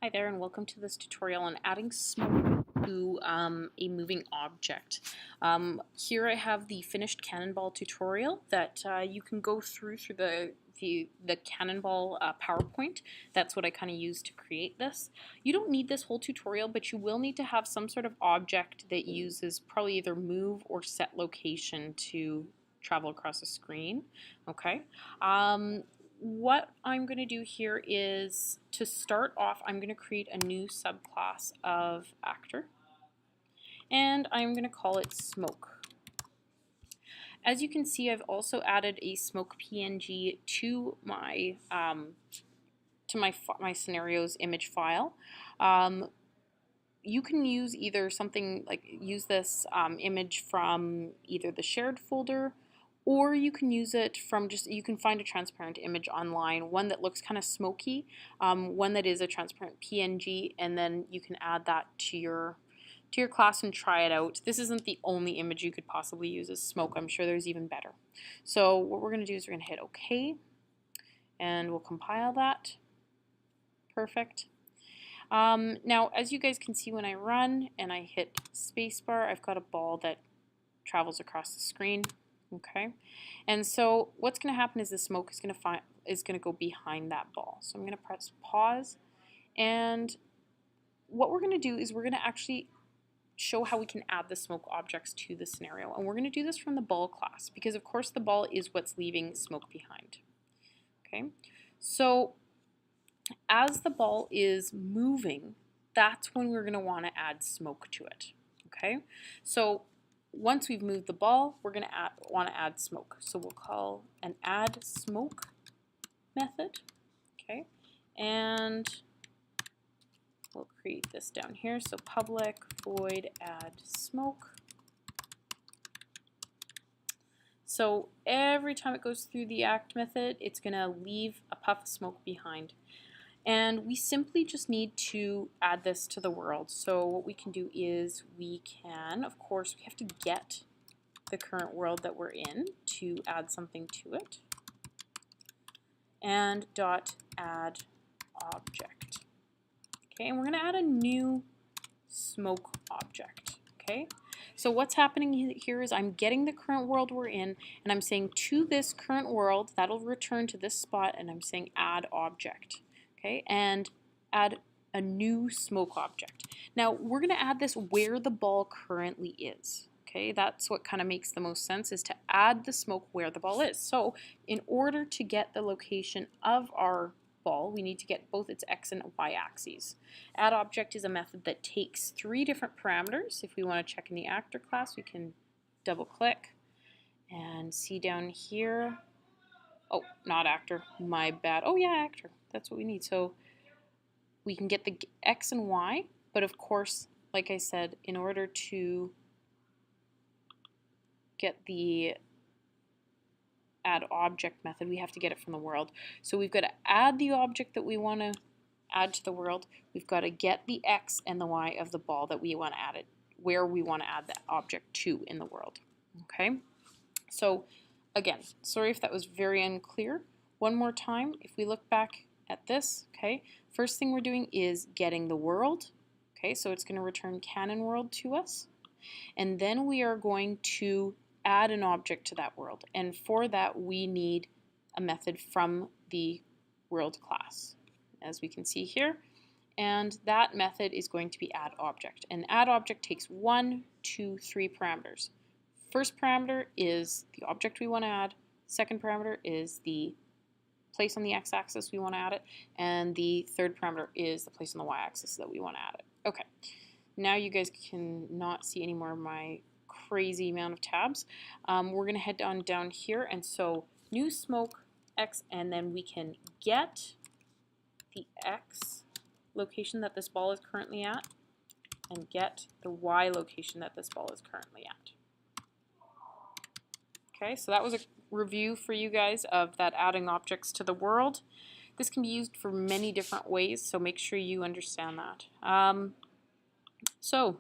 Hi there and welcome to this tutorial on adding smoke to a moving object. Here I have the finished cannonball tutorial that you can go through the cannonball PowerPoint. That's what I kind of used to create this. You don't need this whole tutorial, but you will need to have some sort of object that uses probably either move or set location to travel across the screen. Okay. What I'm going to do here is, to start off, I'm going to create a new subclass of actor, and I'm going to call it smoke. As you can see, I've also added a smoke PNG to my my scenario's image file. You can use either something like this image from either the shared folder, or you can use it from you can find a transparent image online, one that looks kind of smoky, one that is a transparent PNG, and then you can add that to your class and try it out. This isn't the only image you could possibly use as smoke. I'm sure there's even better. So what we're going to do is we're going to hit OK, and we'll compile that. Perfect. Now, as you guys can see, when I run and I hit spacebar, I've got a ball that travels across the screen. Okay, and so what's going to happen is the smoke is going to go behind that ball. So I'm going to press pause, and what we're going to do is we're going to actually show how we can add the smoke objects to the scenario, and we're going to do this from the ball class because, of course, the ball is what's leaving smoke behind. Okay, so as the ball is moving, that's when we're going to want to add smoke to it. Okay, so once we've moved the ball, we're going to want to add smoke. So we'll call an add smoke method. Okay, and we'll create this down here. So public void add smoke. So every time it goes through the act method, it's going to leave a puff of smoke behind. And we simply just need to add this to the world. So what we can do is we have to get the current world that we're in to add something to it. And dot add object. Okay, and we're going to add a new smoke object. Okay, so what's happening here is I'm getting the current world we're in, and I'm saying to this current world, that'll return to this spot, and I'm saying add object. Okay, and add a new smoke object. Now we're going to add this where the ball currently is. Okay, that's what kind of makes the most sense, is to add the smoke where the ball is. So in order to get the location of our ball, we need to get both its x and y axes. Add object is a method that takes 3 different parameters. If we want to check in the actor class, we can double click and see down here. Oh, not actor, my bad. Oh yeah, actor, that's what we need. So we can get the x and y, but of course, like I said, in order to get the add object method, we have to get it from the world. So we've got to add the object that we want to add to the world. We've got to get the x and the y of the ball that we want to add it, where we want to add that object to in the world. Okay, so again, sorry if that was very unclear. One more time, if we look back at this, okay, first thing we're doing is getting the world. Okay, so it's going to return cannon world to us. And then we are going to add an object to that world. And for that, we need a method from the world class, as we can see here. And that method is going to be add object. And add object takes 1, 2, 3 parameters. First parameter is the object we want to add. Second parameter is the place on the x-axis we want to add it. And the third parameter is the place on the y-axis that we want to add it. Okay, now you guys can not see any more of my crazy amount of tabs. We're going to head down here, and so new smoke x, and then we can get the x location that this ball is currently at and get the y location that this ball is currently at. Okay, so that was a review for you guys of that adding objects to the world. This can be used for many different ways, so make sure you understand that. So,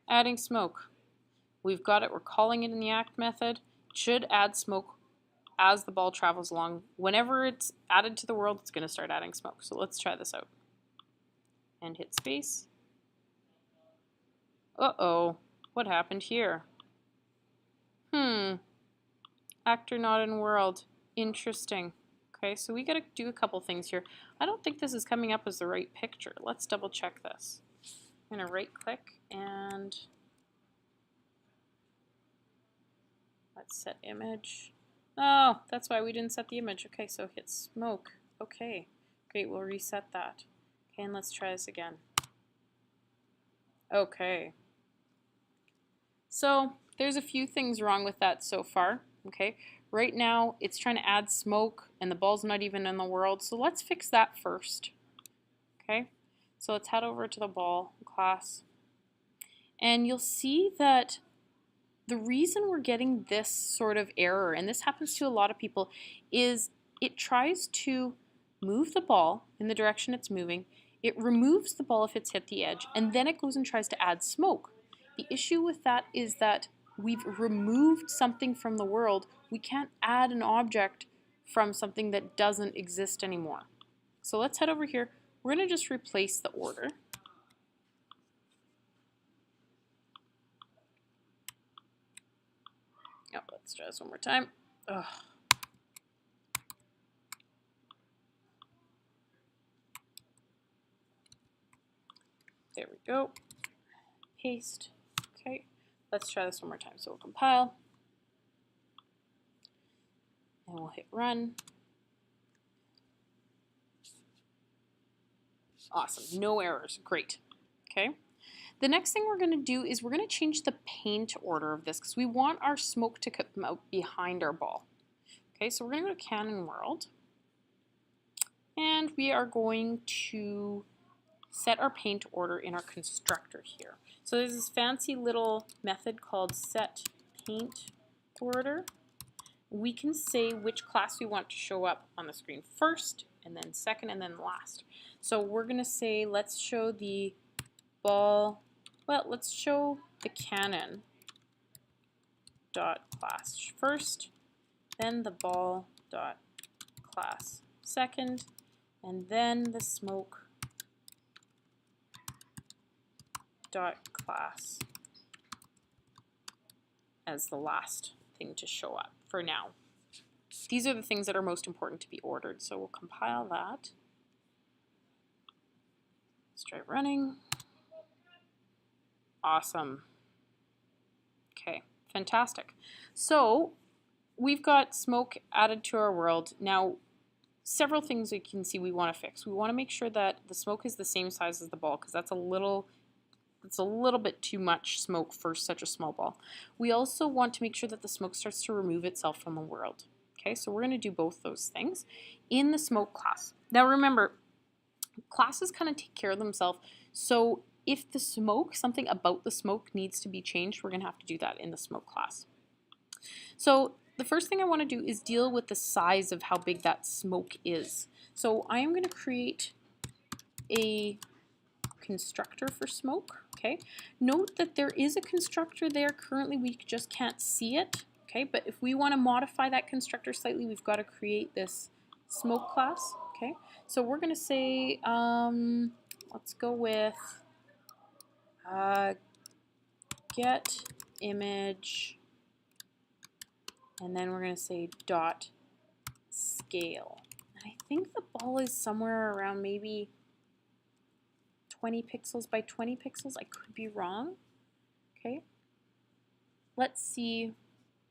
adding smoke. We've got it, we're calling it in the act method. It should add smoke as the ball travels along. Whenever it's added to the world, it's going to start adding smoke. So let's try this out. and hit space. Uh-oh, what happened here? Actor not in world. Interesting. Okay, so we gotta do a couple things here. I don't think this is coming up as the right picture. Let's double check this. I'm gonna right click and let's set image. Oh, that's why we didn't set the image. Okay, so hit smoke. Okay, great, we'll reset that. Okay, and let's try this again. Okay. So there's a few things wrong with that so far. Okay, right now it's trying to add smoke and the ball's not even in the world. So let's fix that first. Okay, so let's head over to the ball class. And you'll see that the reason we're getting this sort of error, and this happens to a lot of people, is it tries to move the ball in the direction it's moving. It removes the ball if it's hit the edge, and then it goes and tries to add smoke. The issue with that is that we've removed something from the world. We can't add an object from something that doesn't exist anymore. So let's head over here. We're going to just replace the order. Oh, let's try this one more time. Ugh. There we go. Paste. Okay, let's try this one more time. So we'll compile. And we'll hit run. Awesome, no errors, great. Okay, the next thing we're going to do is we're going to change the paint order of this because we want our smoke to come out behind our ball. Okay, so we're going to go to Cannon World and we are going to set our paint order in our constructor here. So there's this fancy little method called set paint order. We can say which class we want to show up on the screen first, and then second, and then last. So we're going to say, let's show the ball, well, let's show the cannon dot class first, then the ball dot class second, and then the smoke dot class as the last thing to show up for now. These are the things that are most important to be ordered, so we'll compile that. Let's try running. Awesome. Okay, fantastic. So we've got smoke added to our world. Now, several things we can see we want to fix. We want to make sure that the smoke is the same size as the ball because that's a little bit too much smoke for such a small ball. We also want to make sure that the smoke starts to remove itself from the world. Okay, so we're going to do both those things in the smoke class. Now remember, classes kind of take care of themselves. So if the smoke, something about the smoke needs to be changed, we're going to have to do that in the smoke class. So the first thing I want to do is deal with the size of how big that smoke is. So I am going to create a constructor for smoke. Okay, note that there is a constructor there. Currently we just can't see it. Okay, but if we want to modify that constructor slightly, we've got to create this smoke class. Okay, so we're going to say, let's go with get image, and then we're going to say dot scale. And I think the ball is somewhere around maybe 20 pixels by 20 pixels. I could be wrong. Okay, let's see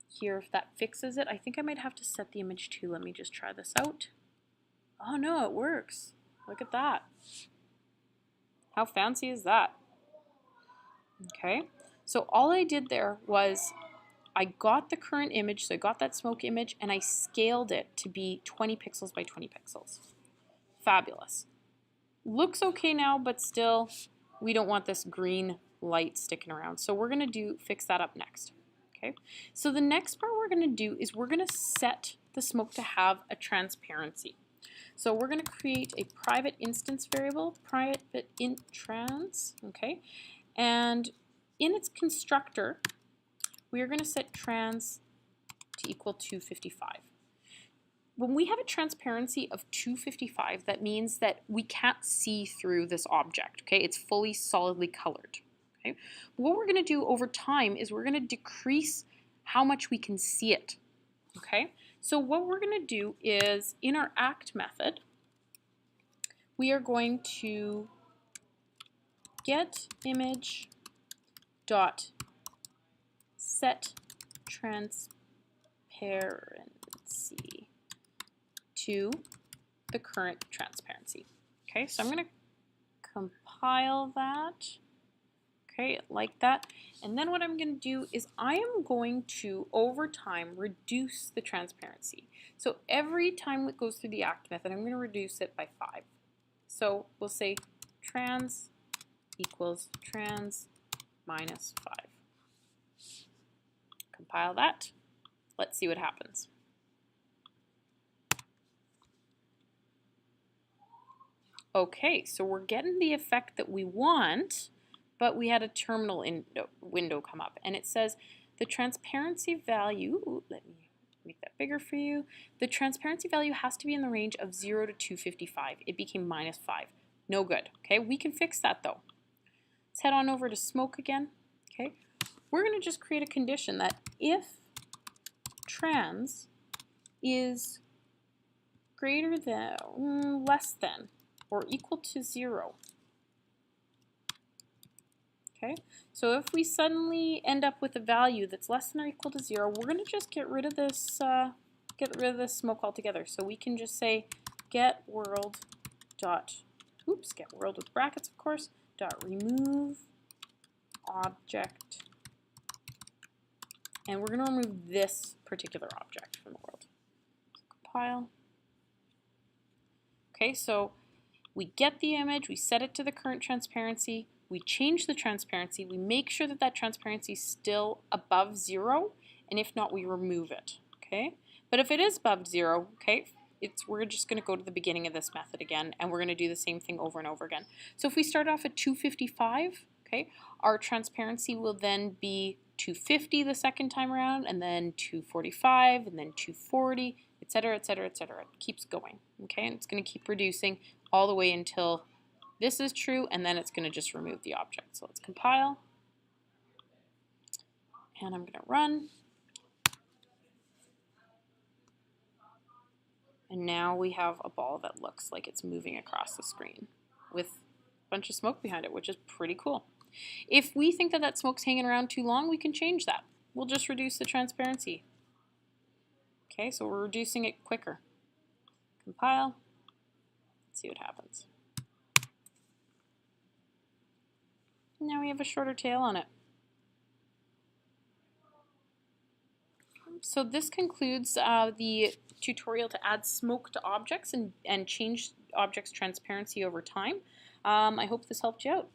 here if that fixes it. I think I might have to set the image too. Let me just try this out. Oh no, it works. Look at that. How fancy is that? Okay, so all I did there was I got the current image, so I got that smoke image, and I scaled it to be 20 pixels by 20 pixels. Fabulous. Looks okay now, but still, we don't want this green light sticking around. So we're going to fix that up next. Okay, so the next part we're going to do is we're going to set the smoke to have a transparency. So we're going to create a private instance variable, private int trans, okay, and in its constructor, we are going to set trans to equal to 55. when we have a transparency of 255, that means that we can't see through this object, okay? It's fully solidly colored, okay? What we're gonna do over time is we're gonna decrease how much we can see it, okay? So what we're gonna do is, in our act method, we are going to get image dot set transparency to the current transparency. Okay, so I'm going to compile that. Okay, like that. And then what I'm going to do is I am going to, over time, reduce the transparency. So every time it goes through the act method, I'm going to reduce it by 5. So we'll say trans equals trans minus 5. Compile that. Let's see what happens. Okay, so we're getting the effect that we want, but we had a terminal window come up, and it says the transparency value, let me make that bigger for you, the transparency value has to be in the range of 0 to 255. It became minus 5. No good. Okay, we can fix that though. Let's head on over to smoke again. Okay, we're going to just create a condition that if trans is greater than, less than, or equal to 0. Okay, so if we suddenly end up with a value that's less than or equal to 0, we're going to just get rid of this smoke altogether. So we can just say get world with brackets, of course, dot remove object, and we're going to remove this particular object from the world. Compile. Okay, so we get the image, we set it to the current transparency, we change the transparency, we make sure that that transparency is still above 0, and if not, we remove it, okay? But if it is above 0, okay, we're just going to go to the beginning of this method again, and we're going to do the same thing over and over again. So if we start off at 255, okay, our transparency will then be 250 the second time around, and then 245, and then 240, etc., etc., etc. It keeps going, okay? And it's going to keep reducing all the way until this is true, and then it's going to just remove the object. So let's compile, and I'm going to run. And now we have a ball that looks like it's moving across the screen with a bunch of smoke behind it, which is pretty cool. If we think that that smoke's hanging around too long, we can change that. We'll just reduce the transparency. Okay, so we're reducing it quicker. Compile. Let's see what happens. Now we have a shorter tail on it. So this concludes the tutorial to add smoke to objects and change objects' transparency over time. I hope this helped you out.